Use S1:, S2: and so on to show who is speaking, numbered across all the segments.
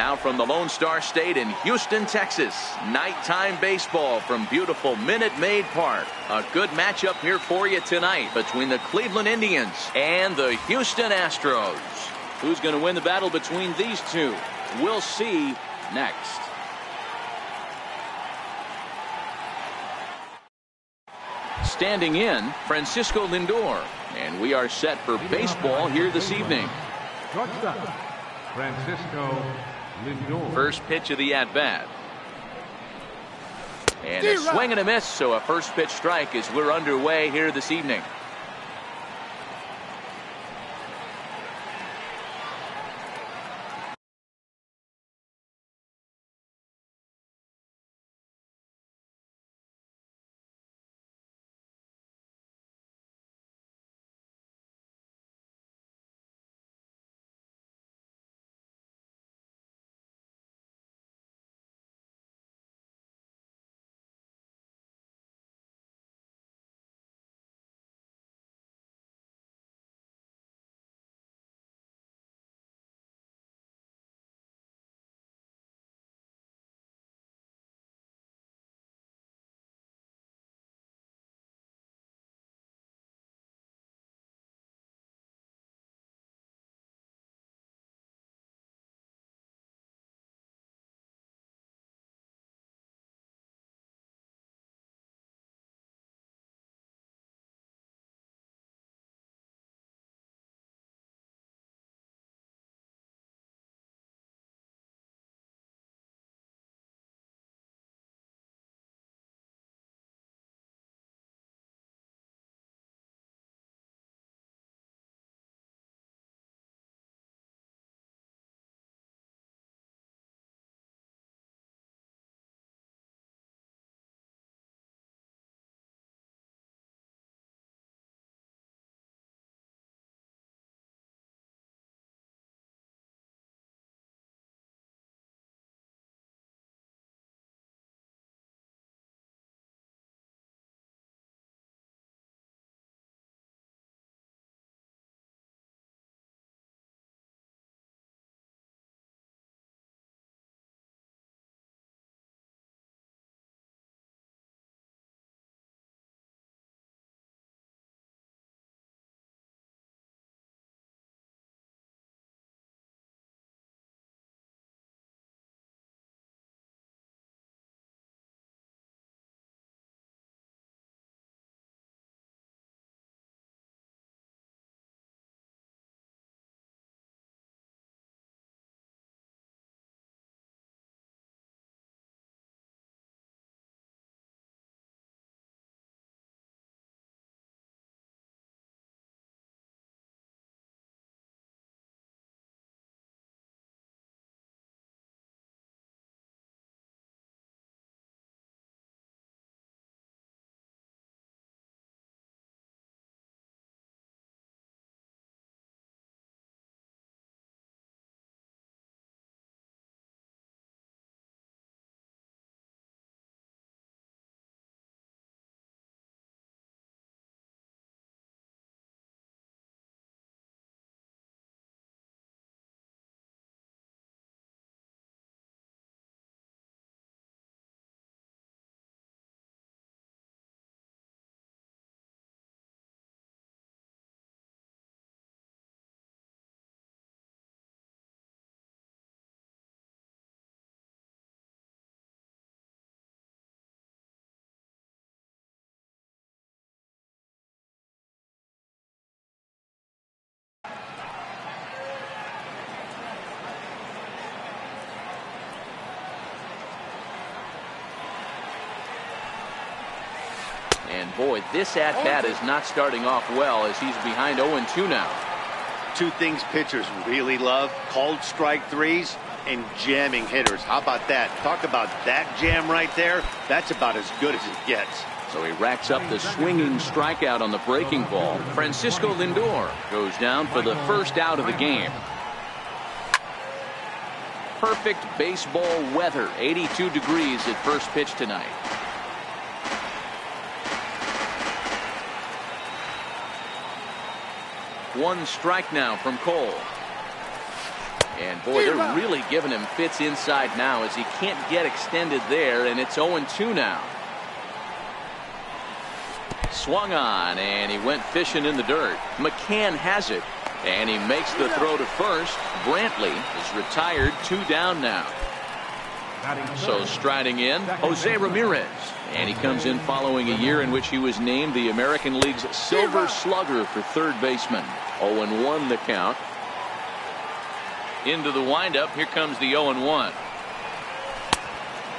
S1: Now from the Lone Star State in Houston, Texas, nighttime baseball from beautiful Minute Maid Park. A good matchup here for you tonight between the Cleveland Indians and the Houston Astros. Who's going to win the battle between these two? We'll see next. Standing in, Francisco Lindor. And we are set for baseball here this evening.
S2: Francisco Lindor.
S1: First pitch of the at-bat. And a swing and a miss, so a first pitch strike as we're underway here this evening. And boy, this at-bat is not starting off well as he's behind 0-2 now.
S3: Two things pitchers really love: called strike threes and jamming hitters. How about that? Talk about that jam right there. That's about as good as it gets.
S1: So he racks up the swinging strikeout on the breaking ball. Francisco Lindor goes down for the first out of the game. Perfect baseball weather, 82 degrees at first pitch tonight. One strike now from Cole. And boy, they're really giving him fits inside now as he can't get extended there, and it's 0-2 now. Swung on, and he went fishing in the dirt. McCann has it, and he makes the throw to first. Brantley is retired, 2 down now. So striding in, Jose Ramirez. And he comes in following a year in which he was named the American League's Silver Slugger for third baseman. 0-1 the count. Into the windup, here comes the 0-1.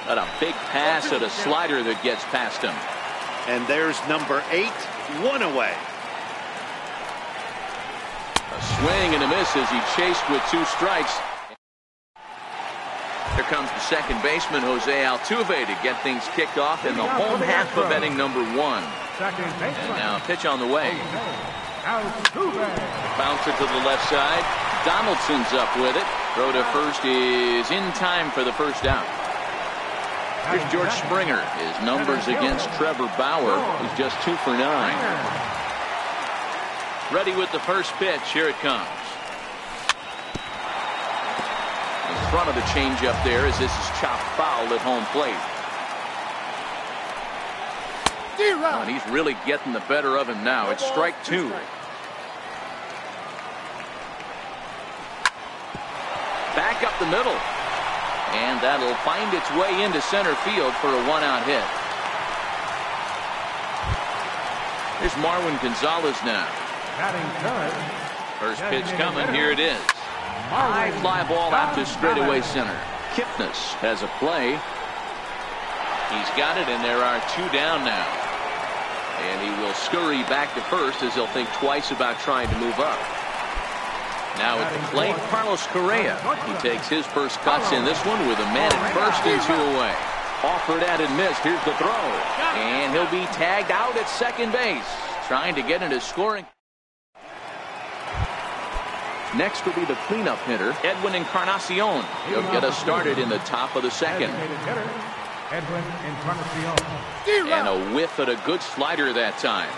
S1: Got a big pass at a slider that gets past him.
S3: And there's number 8, 1 away.
S1: A swing and a miss as he chased with 2 strikes. Here comes the second baseman, Jose Altuve, to get things kicked off in the home half of inning number 1. And now pitch on the way. Bouncer to the left side. Donaldson's up with it. Throw to first is in time for the first out. Here's George Springer. His numbers against Trevor Bauer. He's just 2 for 9. Ready with the first pitch. Here it comes. In front of the changeup there as this is chopped foul at home plate. And he's really getting the better of him now. It's strike 2. Back up the middle. And that'll find its way into center field for a 1-out hit. Here's Marwin Gonzalez now. First pitch coming. Here it is. High fly ball out to straightaway center. Kipnis has a play. He's got it, and there are 2 down now. And he will scurry back to first as he'll think twice about trying to move up. Now at the plate, Carlos Correa. He takes his first cuts in this one with a man at first and 2 away. Offered at and missed. Here's the throw. And he'll be tagged out at second base. Trying to get into scoring. Next will be the cleanup hitter, Edwin Encarnacion. He'll get us started in the top of the second. And a whiff at a good slider that time.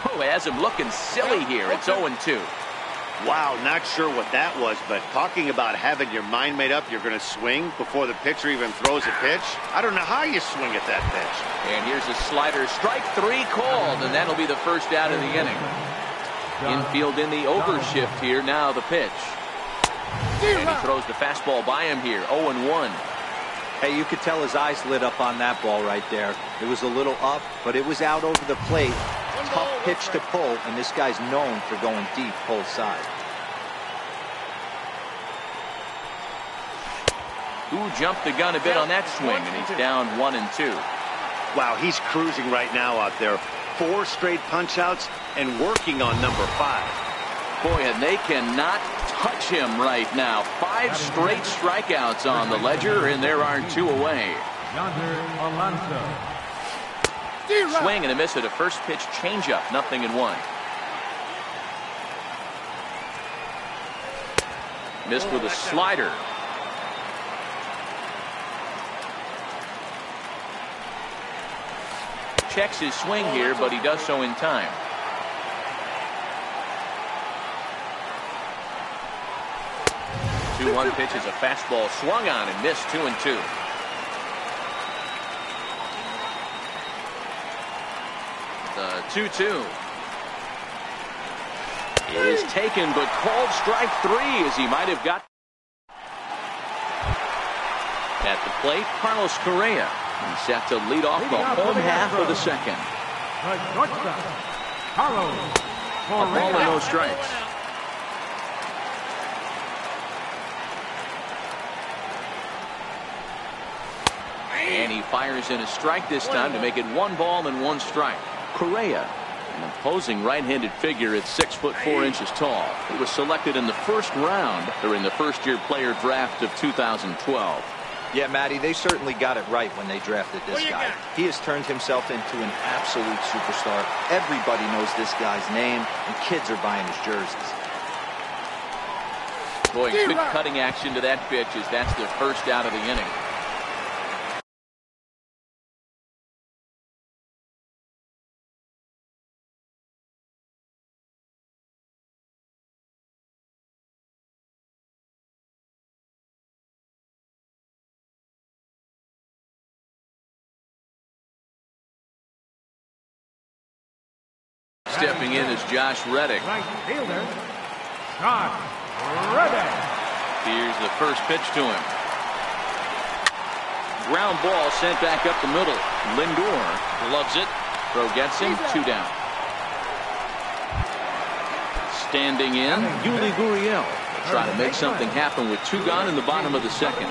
S1: Oh, has him looking silly here. It's 0-2.
S3: Wow, not sure what that was, but talking about having your mind made up, you're going to swing before the pitcher even throws a pitch. I don't know how you swing at that pitch.
S1: And here's a slider. Strike 3 called, and that'll be the first out of the inning. Infield in the overshift here. Now the pitch. And he throws the fastball by him here. 0-1.
S4: Hey, you could tell his eyes lit up on that ball right there. It was a little up, but it was out over the plate. Tough pitch to pull, and this guy's known for going deep pull side.
S1: Who jumped the gun a bit on that swing, and he's down 1-2.
S3: Wow, he's cruising right now out there. 4 straight punch outs and working on number 5.
S1: Boy, and they cannot touch him right now. 5 straight strikeouts on the ledger, and there are 2 away. Swing and a miss at a first pitch changeup. 0-1. Missed with a slider. Checks his swing here, but he does so in time. The 2-1 pitch is a fastball swung on and missed. 2-2. The 2-2 is taken, but called strike 3 as he might have got. At the plate, Carlos Correa. He's set to lead off the home half of the second. A ball and no strikes. And he fires in a strike this time to make it 1 ball and 1 strike. Correa, an imposing right-handed figure at 6'4" tall. He was selected in the first round during the first-year player draft of 2012.
S4: Yeah, Matty, they certainly got it right when they drafted this guy. He has turned himself into an absolute superstar. Everybody knows this guy's name, and kids are buying his jerseys.
S1: Boy, good cutting action to that pitch as that's the first out of the inning. stepping in is Josh Reddick.
S2: Right fielder, Josh Reddick.
S1: Here's the first pitch to him. Ground ball sent back up the middle. Lindor loves it. Throw gets him. 2 down. Standing in, Yuli Gurriel. Try to make something happen with 2 gone in the bottom of the second.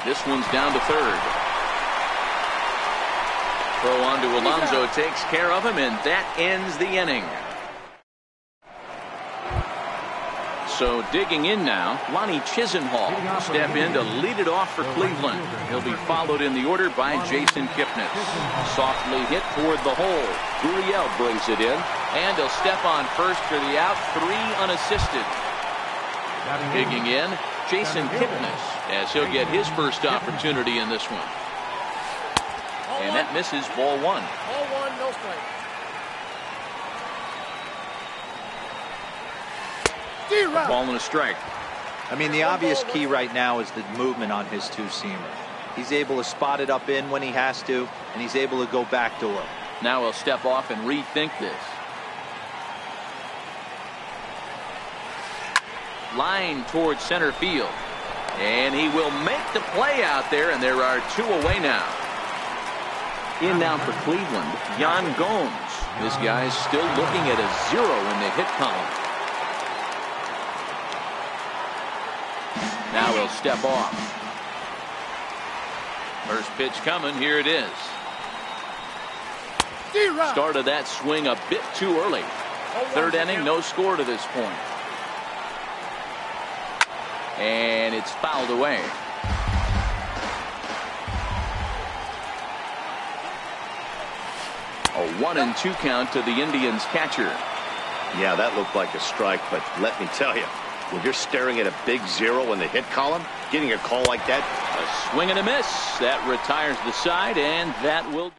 S1: This one's down to third. Throw on to Alonso takes care of him, and that ends the inning. So digging in now, Lonnie Chisenhall will step in to lead it off for Cleveland. He'll be followed in the order by Jason Kipnis. Softly hit toward the hole. Gurriel brings it in, and he'll step on first for the out. 3 unassisted. Digging in, Jason Kipnis, as he'll get his first opportunity in this one. And that misses. Ball 1.
S5: Ball 1, no strike.
S1: Ball and a strike.
S4: I mean, the obvious key right now is the movement on his 2-seamer. He's able to spot it up in when he has to, and he's able to go backdoor.
S1: Now he'll step off and rethink this. Line towards center field. And he will make the play out there, and there are 2 away now. In now for Cleveland, Yan Gomes. This guy's still looking at a 0 in the hit column. Now he'll step off. First pitch coming. Here it is. Started that swing a bit too early. 3rd inning, no score to this point. And it's fouled away. A 1-2 count to the Indians catcher.
S3: Yeah, that looked like a strike, but let me tell you, when you're staring at a big 0 in the hit column, getting a call like that.
S1: A swing and a miss. That retires the side, and that will.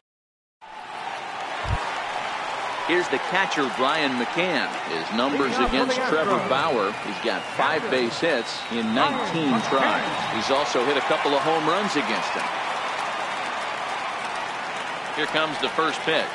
S1: Here's the catcher, Brian McCann. His numbers against Trevor Bauer. He's got 5 base hits in 19 tries. He's also hit a couple of home runs against him. Here comes the first pitch.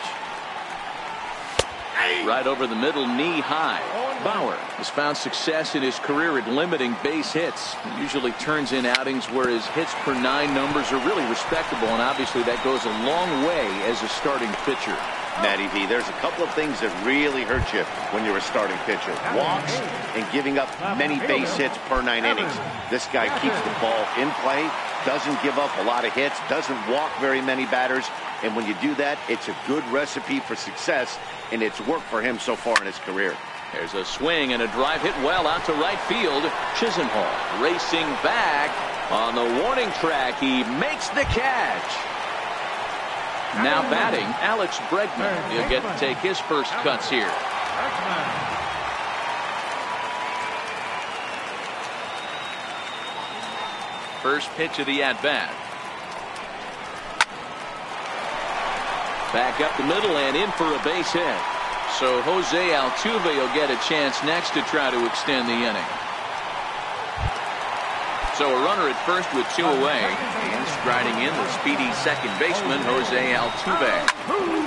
S1: Right over the middle, knee high. Bauer has found success in his career at limiting base hits. He usually turns in outings where his hits per 9 numbers are really respectable, and obviously that goes a long way as a starting pitcher.
S3: Matty V, there's a couple of things that really hurt you when you're a starting pitcher. Walks and giving up many base hits per 9 innings. This guy keeps the ball in play, doesn't give up a lot of hits, doesn't walk very many batters, and when you do that, it's a good recipe for success, and it's worked for him so far in his career.
S1: There's a swing and a drive hit well out to right field. Chisenhall racing back on the warning track. He makes the catch. Now batting, Alex Bregman. He'll get to take his first cuts here. First pitch of the at-bat. Back up the middle and in for a base hit. So Jose Altuve will get a chance next to try to extend the inning. So a runner at first with 2 away, and striding in the speedy second baseman Jose Altuve.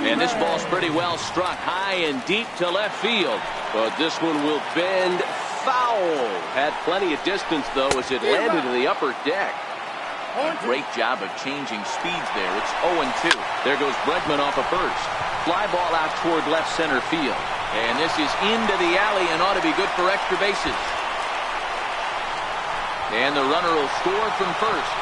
S1: And this ball's pretty well struck high and deep to left field, but this one will bend foul. Had plenty of distance though as it landed to the upper deck. A great job of changing speeds there. It's 0-2. There goes Bregman off of first. Fly ball out toward left center field, and this is into the alley and ought to be good for extra bases. And the runner will score from first.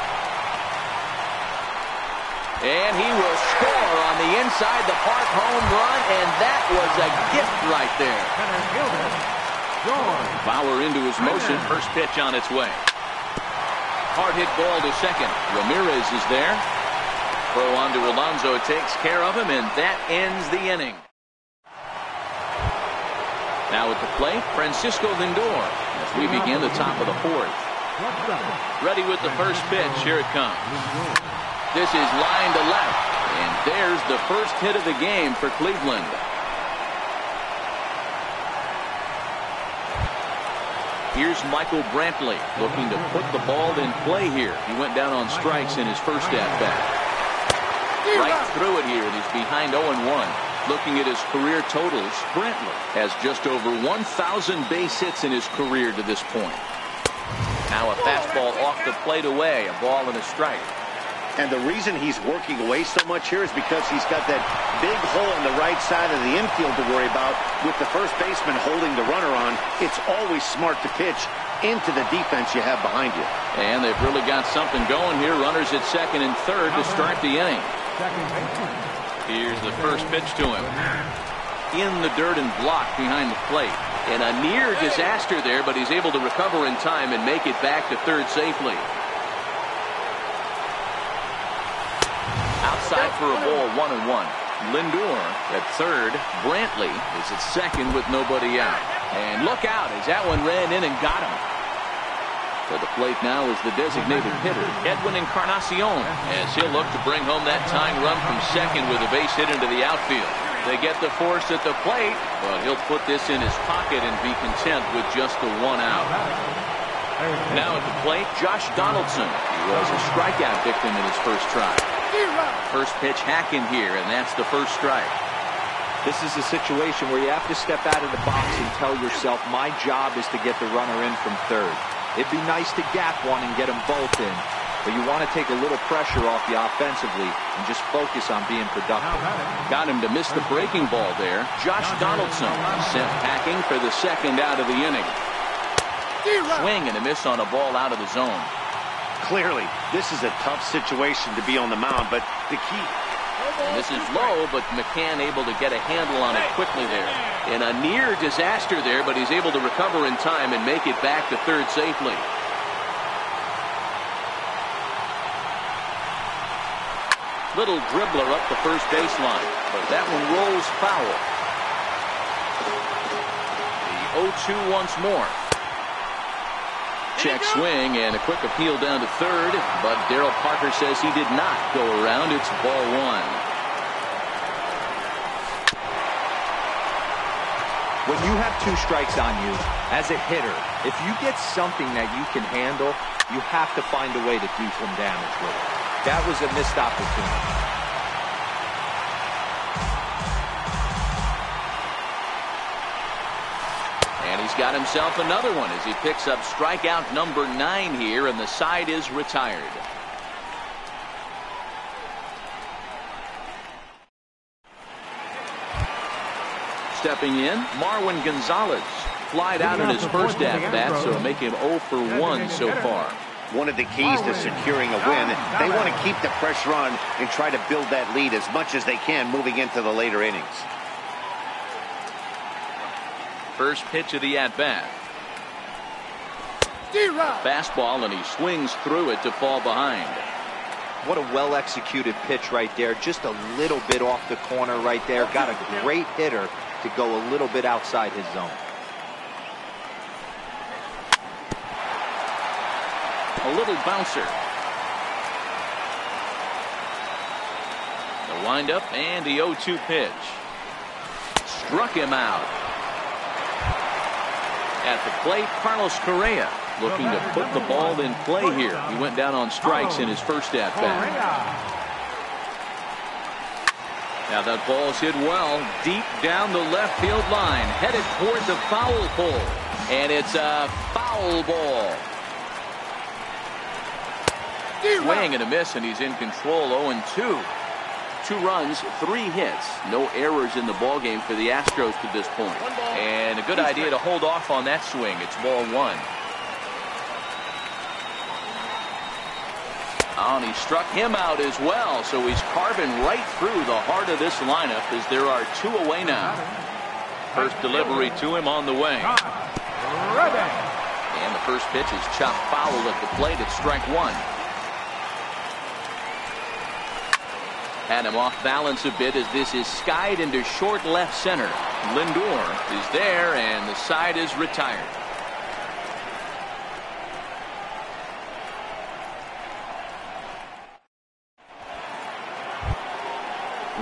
S1: And he will score on the inside the park home run, and that was a gift right there. Bauer into his motion. First pitch on its way. Hard hit ball to second. Ramirez is there. Throw on to Alonso takes care of him, and that ends the inning. Now at the plate, Francisco Lindor as we begin the top of the 4th. Ready with the first pitch. Here it comes. This is line to left, and there's the first hit of the game for Cleveland. Here's Michael Brantley looking to put the ball in play here. He went down on strikes in his first at-bat. Right through it here, and he's behind 0-1. Looking at his career totals, Brantley has just over 1,000 base hits in his career to this point. Now a fastball off the plate away, a ball and a strike.
S3: And the reason he's working away so much here is because he's got that big hole on the right side of the infield to worry about. With the first baseman holding the runner on, it's always smart to pitch into the defense you have behind you.
S1: And they've really got something going here. Runners at second and third to start the inning. Here's the first pitch to him. In the dirt and blocked behind the plate. And a near disaster there, but he's able to recover in time and make it back to third safely. Outside for a ball, 1-1. Lindor at third. Brantley is at second with nobody out. And look out as that one ran in and got him. For the plate now is the designated hitter, Edwin Encarnacion, as he'll look to bring home that tying run from second with a base hit into the outfield. They get the force at the plate, but he'll put this in his pocket and be content with just the one out. Now at the plate, Josh Donaldson. He was a strikeout victim in his first try. First pitch hacking here, and that's the first strike.
S4: This is a situation where you have to step out of the box and tell yourself, my job is to get the runner in from third. It'd be nice to gap one and get them both in, but you want to take a little pressure off you offensively and just focus on being productive.
S1: Got him to miss the breaking ball there. Josh Donaldson sent packing for the second out of the inning. Swing and a miss on a ball out of the zone.
S3: Clearly, this is a tough situation to be on the mound, but the key...
S1: And this is low, but McCann able to get a handle on it quickly there. And a near disaster there, but he's able to recover in time and make it back to third safely. Little dribbler up the first baseline, but that one rolls foul. The 0-2 once more. Check swing and a quick appeal down to third, but Darryl Parker says he did not go around. It's ball one.
S4: When you have two strikes on you, as a hitter, if you get something that you can handle, you have to find a way to do some damage with it. That was a missed opportunity.
S1: He's got himself another one as he picks up strikeout number 9 here, and the side is retired. Stepping in, Marwin Gonzalez. Flied out in his first at-bat, so make him 0 for 1 so far.
S3: One of the keys to securing a win, they want to keep the pressure on and try to build that lead as much as they can moving into the later innings.
S1: First pitch of the at-bat. Fastball, and he swings through it to fall behind.
S4: What a well-executed pitch right there. Just a little bit off the corner right there. Got a great hitter to go a little bit outside his zone.
S1: A little bouncer. The windup and the 0-2 pitch. Struck him out. At the plate, Carlos Correa looking to put the ball in play here. He went down on strikes in his first at-bat. Now that ball's hit well deep down the left field line, headed toward the foul pole, and it's a foul ball. Swing and a miss, and he's in control. 0-2. 2 runs, 3 hits, no errors in the ballgame for the Astros to this point. And a good idea to hold off on that swing. It's ball 1. Oh, and he struck him out as well, so he's carving right through the heart of this lineup as there are 2 away now. First delivery to him on the way. And the first pitch is chopped foul at the plate. It's strike 1. Had him off balance a bit as this is skied into short left center. Lindor is there, and the side is retired.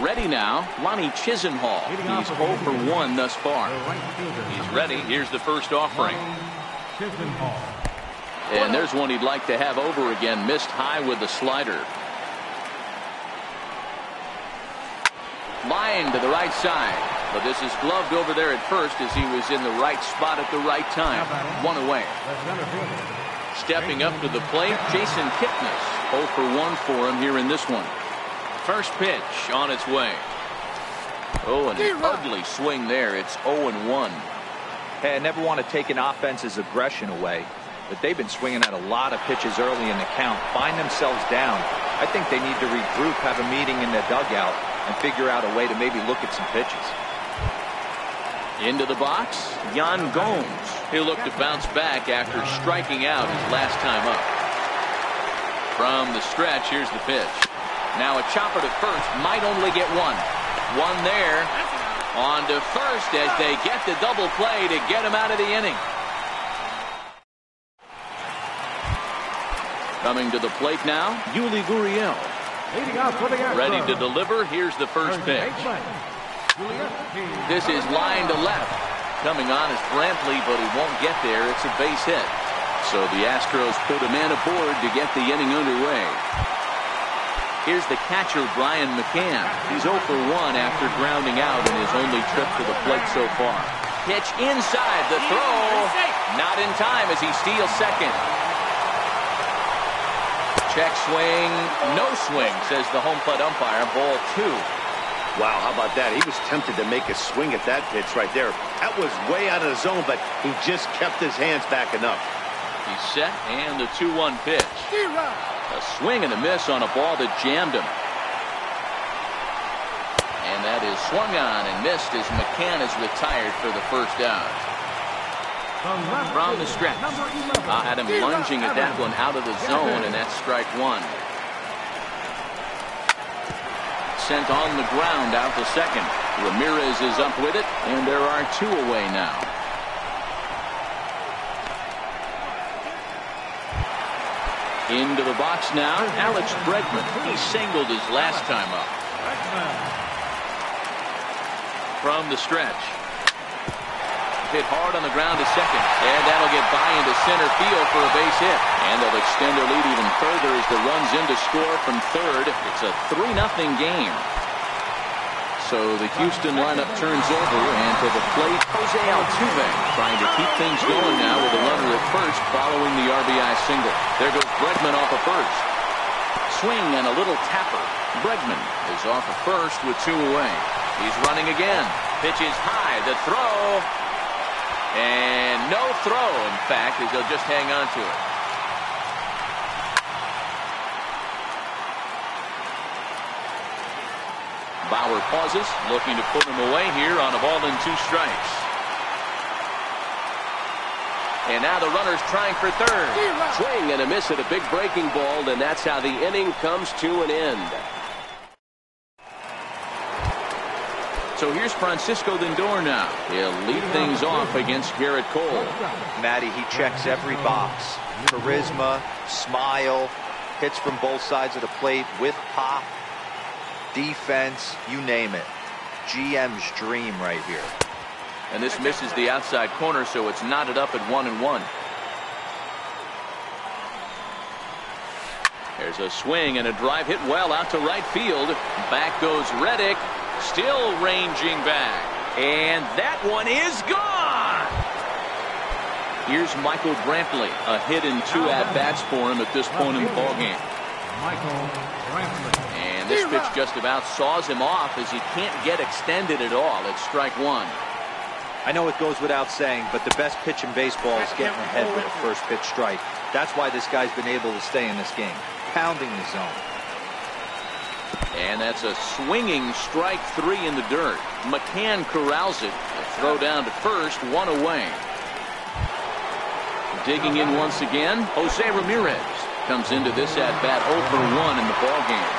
S1: Ready now, Lonnie Chisenhall. He's 0 for 1 thus far. He's ready. Here's the first offering. And there's one he'd like to have over again. Missed high with the slider. Line to the right side. But this is gloved over there at first as he was in the right spot at the right time. One away. Stepping up to the plate, Jason Kipnis. 0 for 1 for him here in this one. First pitch on its way. Oh, and an ugly swing there. It's 0-1.
S4: Hey, I never want to take an offense's aggression away, but they've been swinging at a lot of pitches early in the count. Find themselves down. I think they need to regroup, have a meeting in the dugout, and figure out a way to maybe look at some pitches.
S1: Into the box, Yan Gomes. He'll look to bounce back after striking out his last time up. From the stretch, here's the pitch. Now a chopper to first, might only get one. One there. On to first as they get the double play to get him out of the inning. Coming to the plate now, Yuli Gurriel. Ready to deliver. Here's the first pitch. This is line to left. Coming on is Brantley, but he won't get there. It's a base hit. So the Astros put a man aboard to get the inning underway. Here's the catcher, Brian McCann. He's 0 for 1 after grounding out in his only trip to the plate so far. Pitch inside, the throw. Not in time as he steals second. Check swing, no swing, says the home plate umpire. Ball 2.
S3: Wow, how about that? He was tempted to make a swing at that pitch right there. That was way out of the zone, but he just kept his hands back enough.
S1: He's set, and the 2-1 pitch. A swing and a miss on a ball that jammed him. And that is swung on and missed as McCann is retired for the first out. From the stretch. Had him lunging at that one out of the zone, and that's strike 1. Sent on the ground out to second. Ramirez is up with it, and there are 2 away now. Into the box now, Alex Bregman. He singled his last time up. From the stretch. Hit hard on the ground to second. And that'll get by into center field for a base hit. And they'll extend their lead even further as the run's in to score from third. It's a 3-0 game. So the Houston lineup turns over, and to the plate, Jose Altuve trying to keep things going now with a runner at first following the RBI single. There goes Bregman off of first. Swing and a little tapper. Bregman is off of first with 2 away. He's running again. Pitch is high. The throw. And no throw, in fact, as they'll just hang on to it. Bauer pauses, looking to put him away here on a ball and 2 strikes. And now the runner's trying for third.
S6: Swing and a miss at a big breaking ball, and that's how the inning comes to an end.
S1: So here's Francisco Lindor now. He'll lead things off against Garrett Cole.
S4: Matty, he checks every box. Charisma, smile, hits from both sides of the plate with pop, defense, you name it. GM's dream right here.
S1: And this misses the outside corner, so it's knotted up at 1-1. There's a swing and a drive hit well out to right field. Back goes Reddick. Still ranging back. And that one is gone. Here's Michael Brantley. A hit and 2 at-bats for him at this point in the ballgame. And this pitch just about saws him off as he can't get extended at all. It's strike 1.
S4: I know it goes without saying, but the best pitch in baseball is getting ahead with a first pitch strike. That's why this guy's been able to stay in this game. Pounding the zone.
S1: And that's a swinging strike 3 in the dirt. McCann corrals it. A throw down to first, 1 away. Digging in once again, Jose Ramirez comes into this at bat 0 for 1 in the ballgame.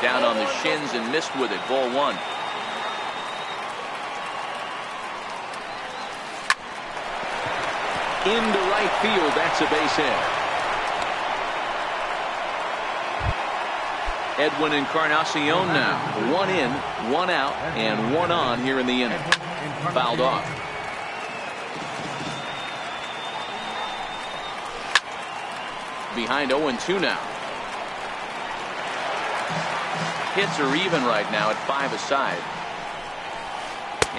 S1: Down on the shins and missed with it. Ball 1. Into right field. That's a base hit. Edwin Encarnacion now. 1 in, 1 out, and 1 on here in the inning. Fouled off. Behind 0-2 now. hits are even right now at 5 aside.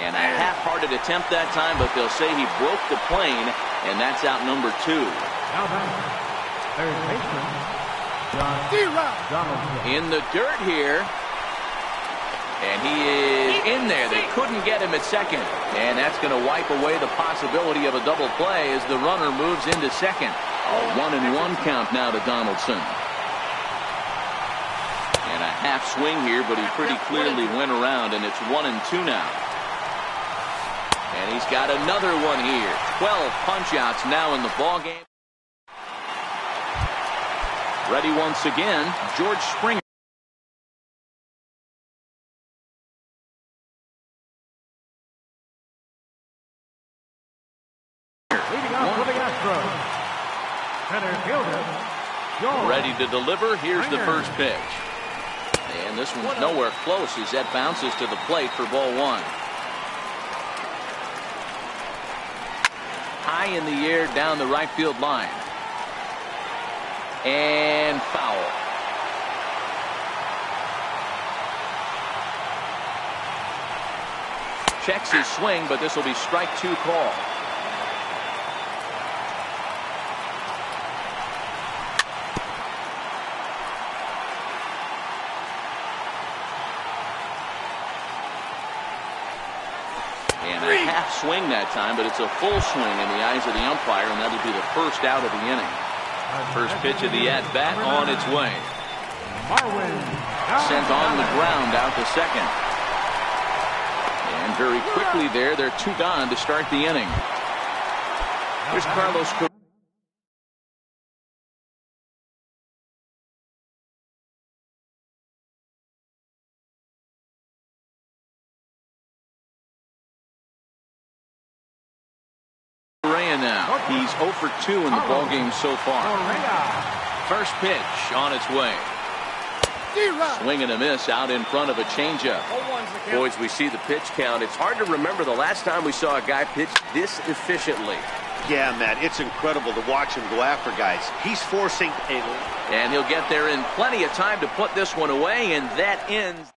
S1: And a half-hearted attempt that time, but they'll say he broke the plane, and that's out number 2.
S2: Now then, third baseman, Donaldson.
S1: In the dirt here. And he is in there. They couldn't get him at second. And that's going to wipe away the possibility of a double play as the runner moves into second. A 1-1 count now to Donaldson. And a half swing here, but he pretty clearly went around, and it's 1-2 now. And he's got another one here. 12 punch-outs now in the ballgame. Ready once again, George Springer. Ready to deliver. Here's the first pitch. And this one's nowhere close as that bounces to the plate for ball 1. High in the air down the right field line. And foul. Checks his swing, but this will be strike 2 call. And a half swing that time, but it's a full swing in the eyes of the umpire, and that'll be the first out of the inning. First pitch of the at-bat on its way. Sent on the ground out to second. And very quickly there, they're 2 gone to start the inning. Here's Carlos now. He's 0 for 2 in the ballgame so far. First pitch on its way. Swing and a miss out in front of a changeup.
S6: Boys, we see the pitch count. It's hard to remember the last time we saw a guy pitch this efficiently.
S3: Yeah, Matt, it's incredible to watch him go after guys. He's forcing a...
S1: And he'll get there in plenty of time to put this one away, and that ends.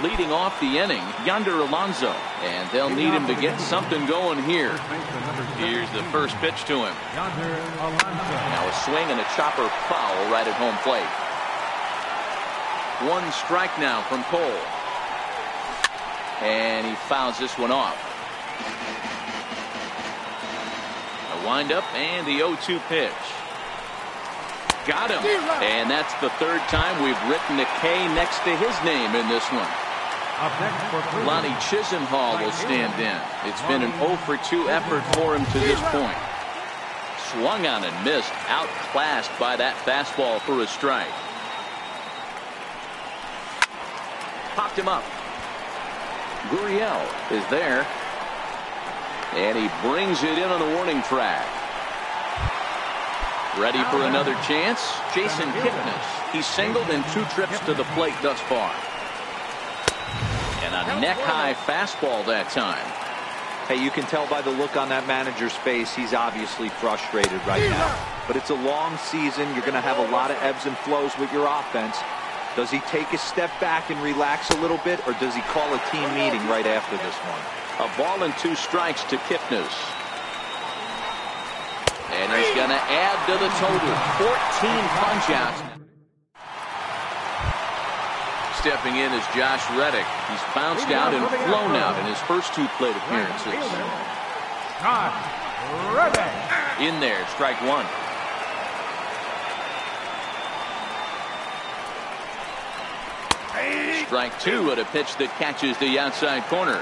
S1: Leading off the inning, Yonder Alonso, and they'll need him to get something going here. Here's the first pitch to him. Now a swing and a chopper foul right at home plate. 1 strike now from Cole. And he fouls this one off. A windup and the 0-2 pitch. Got him. And that's the 3rd time we've written a K next to his name in this one. Lonnie Chisenhall will stand in. It's been an 0 for 2 effort for him to this point. Swung on and missed. Outclassed by that fastball for a strike. Popped him up. Gurriel is there. And he brings it in on the warning track. Ready for another chance? Jason Kipnis. He's singled in 2 trips to the plate thus far. And a neck-high fastball that time.
S4: Hey, you can tell by the look on that manager's face, he's obviously frustrated right now. But it's a long season. You're going to have a lot of ebbs and flows with your offense. Does he take a step back and relax a little bit, or does he call a team meeting right after this one?
S1: A ball and 2 strikes to Kipnis. And he's going to add to the total. 14 punch-outs. Stepping in is Josh Reddick. He's bounced out and flown out in his first 2 plate appearances. In there, strike 1. Strike 2 at a pitch that catches the outside corner.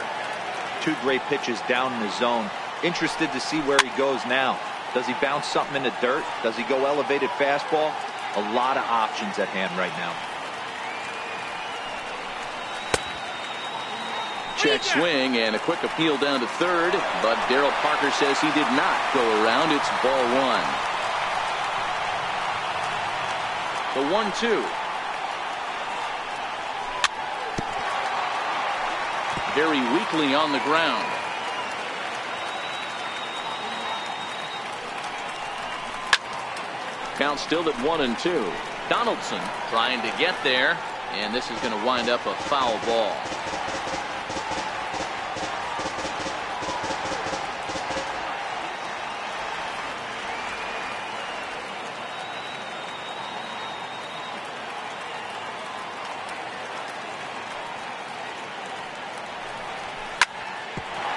S4: 2 great pitches down in the zone. Interested to see where he goes now. Does he bounce something in the dirt? Does he go elevated fastball? A lot of options at hand right now.
S1: Check swing and a quick appeal down to third, but Darryl Parker says he did not go around. It's ball 1. The 1-2. Very weakly on the ground. Count still at 1-2. Donaldson trying to get there, and this is going to wind up a foul ball.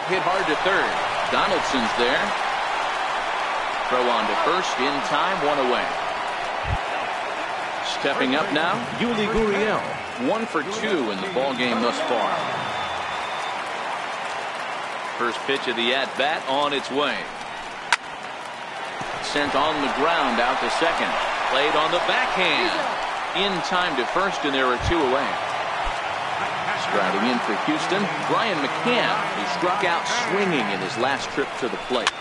S1: Hit hard to third. Donaldson's there. Throw on to first in time, one away. Stepping up now, Yuli Gurriel. 1 for 2 in the ball game thus far. First pitch of the at-bat on its way. Sent on the ground out to second. Played on the backhand. In time to first, and there are 2 away. Striding in for Houston, Brian McCann, who struck out swinging in his last trip to the plate.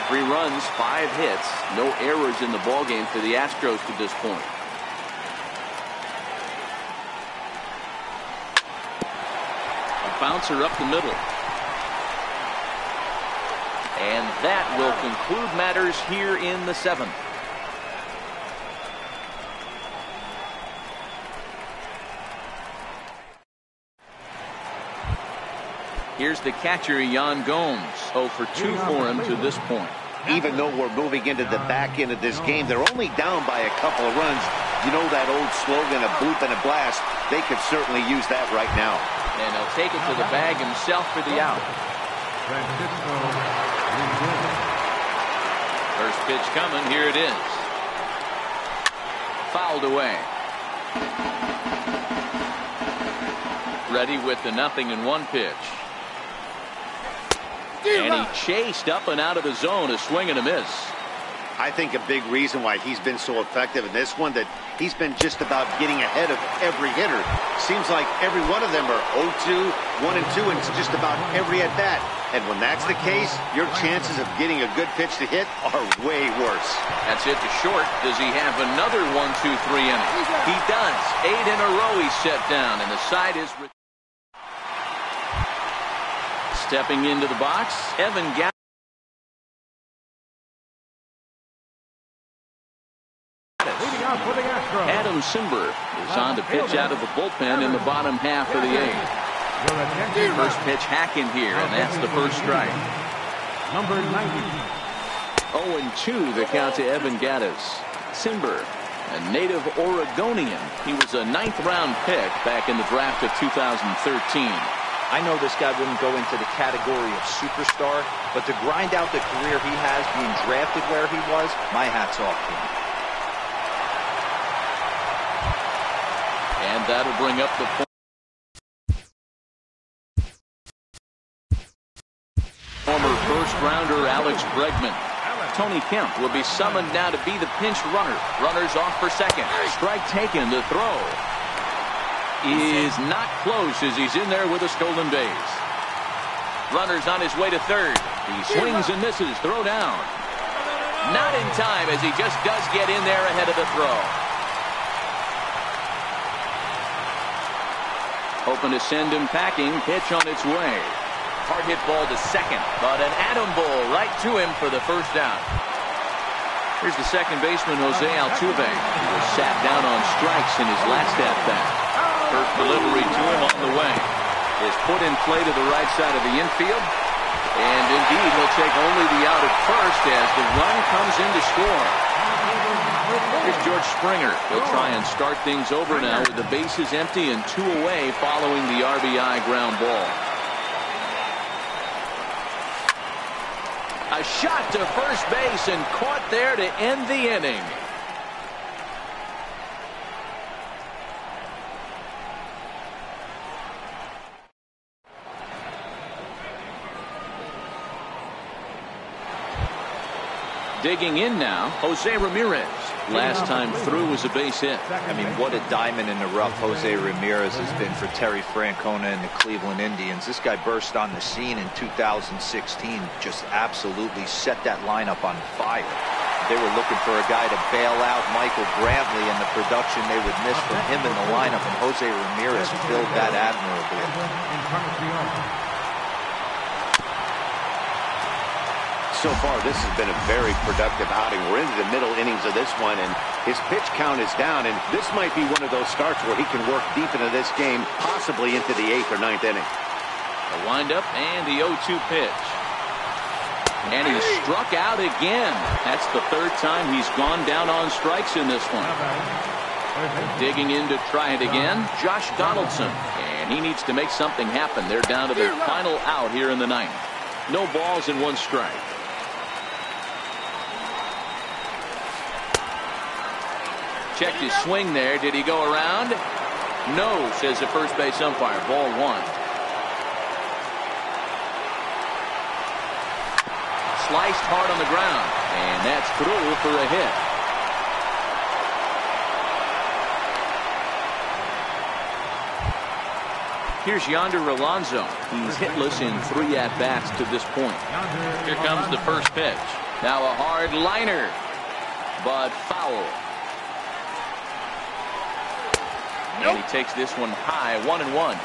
S1: 3 runs, 5 hits, no errors in the ballgame for the Astros to this point. A bouncer up the middle. And that will conclude matters here in the 7th. Here's the catcher, Yan Gomes. 0 for 2 for him to this point.
S3: Even though we're moving into the back end of this game, they're only down by a couple of runs. You know that old slogan, a bloop and a blast? They could certainly use that right now.
S1: And he'll take it to the bag himself for the out. First pitch coming. Here it is. Fouled away. Ready with the 0-1 pitch. And he chased up and out of the zone, a swing and a miss.
S3: I think a big reason why he's been so effective in this one, that he's been just about getting ahead of every hitter. Seems like every one of them are 0-2, 1-2, and it's just about every at bat. And when that's the case, your chances of getting a good pitch to hit are way worse.
S1: That's it to short. Does he have another 1-2-3 inning? He does. 8 in a row he's set down, and the side is... Stepping into the box, Evan Gaddis. Adam Simber is on to pitch out of the bullpen in the bottom half of the 8th. First pitch hacking here, and that's the first strike.
S2: Number 90.
S1: 0-2 the count to Evan Gaddis. Simber, a native Oregonian. He was a 9th-round pick back in the draft of 2013.
S4: I know this guy wouldn't go into the category of superstar, but to grind out the career he has being drafted where he was, my hat's off to him.
S1: And that'll bring up the former first-rounder Alex Bregman. Tony Kemp will be summoned now to be the pinch runner. Runners off for second. Strike taken. The throw is not close as he's in there with a stolen base. Runner's on his way to third. He swings and misses. Throw down. Not in time, as he just does get in there ahead of the throw. Hoping to send him packing. Pitch on its way. Hard hit ball to second, but an atom ball right to him for the first out. Here's the second baseman, Jose Altuve. He was sat down on strikes in his last at-bat. First delivery to him on the way is put in play to the right side of the infield. And indeed, he'll take only the out at first as the run comes in to score. Here's George Springer. He'll try and start things over now with the bases empty and 2 away following the RBI ground ball. A shot to first base and caught there to end the inning. Digging in now, Jose Ramirez. Last time through was a base hit.
S4: I mean, what a diamond in the rough Jose Ramirez has been for Terry Francona and the Cleveland Indians. This guy burst on the scene in 2016, just absolutely set that lineup on fire. They were looking for a guy to bail out Michael Brantley, and the production they would miss from him in the lineup, and Jose Ramirez filled that admirably.
S3: So far, this has been a very productive outing. We're into the middle innings of this one, and His pitch count is down, and this might be one of those starts where he can work deep into this game, possibly into the 8th or 9th inning.
S1: The windup and the 0-2 pitch. And he's struck out again. That's the 3rd time he's gone down on strikes in this one. Digging in to try it again, Josh Donaldson. And he needs to make something happen. They're down to their final out here in the 9th. No balls and 1 strike. Checked his swing there. Did he go around? No, says the first base umpire. Ball 1. Sliced hard on the ground, and that's through for a hit. Here's Yonder Alonso. He's hitless in 3 at-bats to this point. Here comes the first pitch. Now a hard liner, but foul. And he takes this one high, 1-1.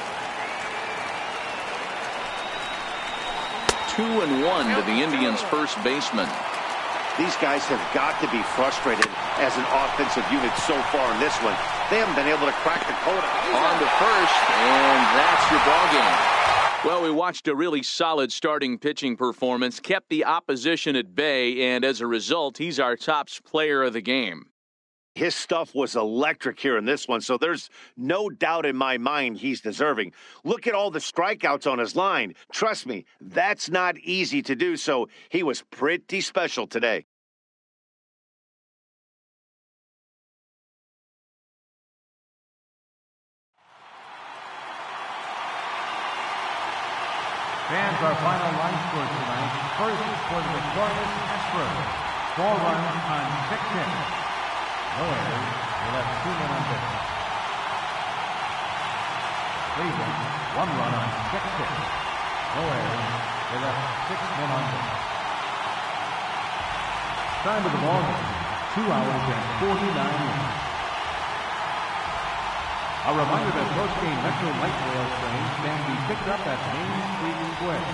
S1: 2-1 to the Indians' first baseman.
S3: These guys have got to be frustrated as an offensive unit so far in this one. They haven't been able to crack the code.
S1: On to first, and that's your ball game. Well, we watched a really solid starting pitching performance, kept the opposition at bay, and as a result, he's our top player of the game.
S3: His stuff was electric here in this one, so there's no doubt in my mind he's deserving. Look at all the strikeouts on his line. Trust me, that's not easy to do, so he was pretty special today.
S2: Fans, our final line score tonight. First for the Victorious Astros. 4 runs on 6 hits. No errors. They left 2 men on base. Cleveland, 1 run on 6 hits. No errors. They left 6 men on base. Time of the ball game, 2 hours and 49 minutes. A reminder that post-game Metro Light Rail trains can be picked up at Main Street Square,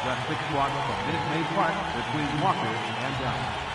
S2: just 6 blocks from Minute Maid Park between Walker and Down.